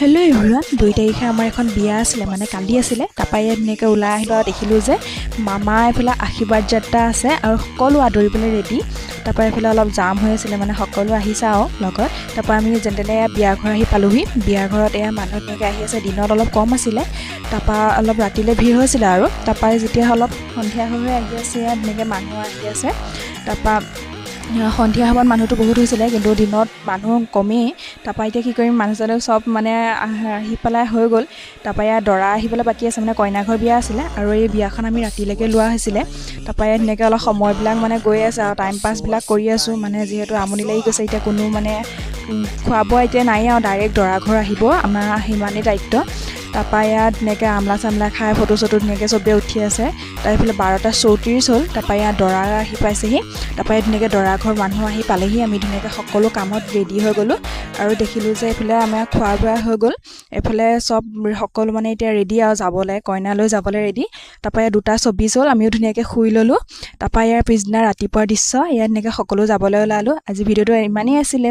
Hello' everyone 2 তাৰিখে আমাৰ এখন বিয়া আছিলে মানে কালি আছিলে তাৰপৰা ইয়াত ধুনীয়াকৈ ওলাই আহিলোঁ আৰু দেখিলোঁ যে মামা এইফালে আশীৰ্বাদ যাত্ৰা আছে আৰু সকলো আদৰিবলৈ ৰেডি তাৰপৰা এইফালে অলপ জাম হৈ আছিলে মানে সকলো আহিছে আৰু লগত তাৰপৰা আমি যেনে তেনে বিয়া ঘৰ আহি পালোহি বিয়া ঘৰত এয়া মানুহ ধুনীয়াকৈ আহি আছে দিনত অলপ কম আছিলে তাৰপৰা অলপ ৰাতিলৈ ভিৰ হৈছিলে আৰু তাৰপৰা যেতিয়া অলপ সন্ধিয়া হৈ আহি আছে ইয়াত ধুনীয়াকৈ মানুহ আহি আছে তাৰপৰা সন্ধিয়া সময়ত মানুহটো বহুত হৈছিলে কিন্তু দিনত মানুহ কমেই তাৰপৰা এতিয়া কি কৰিম মানুহজনে চব মানে আহি পেলাই হৈ গ'ল তাৰপৰা ইয়াত দৰা আহিবলৈ বাকী আছে মানে কইনা ঘৰ বিয়া আছিলে আৰু এই বিয়াখন আমি ৰাতিলৈকে লোৱা হৈছিলে তাৰপৰা ইয়াত ধুনীয়াকৈ অলপ সময়বিলাক মানে গৈ আছে আৰু টাইম পাছবিলাক কৰি আছোঁ মানে যিহেতু আমনি লাগি গৈছে এতিয়া কোনো মানে খোৱা বোৱা এতিয়া নাই আৰু ডাইৰেক্ট দৰা ঘৰ আহিব আমাৰ সিমানেই দায়িত্ব তাৰপৰা ইয়াত ধুনীয়াকৈ আমলা চামলা খাই ফটো চটো ধুনীয়াকৈ চবেই উঠি আছে তাৰফালে 12:34 হ'ল তাৰপৰা ইয়াত দৰা আহি পাইছেহি তাৰপৰা ইয়াত ধুনীয়াকৈ দৰা ঘৰ মানুহ আহি পালেহি আমি ধুনীয়াকৈ সকলো কামত ৰেডি হৈ গ'লোঁ আৰু দেখিলোঁ যে এইফালে আমাৰ খোৱা বোৱা হৈ গ'ল এইফালে চব সকলো মানে এতিয়া ৰেডি আৰু যাবলৈ কইনালৈ যাবলৈ ৰেডি তাৰপৰা ইয়াত 2:24 হ'ল আমিও ধুনীয়াকৈ শুই ল'লোঁ তাৰপৰা ইয়াৰ পিছদিনা ৰাতিপুৱাৰ দৃশ্য ইয়াত ধুনীয়াকৈ সকলো যাবলৈ ওলালোঁ আজি ভিডিঅ'টো ইমানেই আছিলে।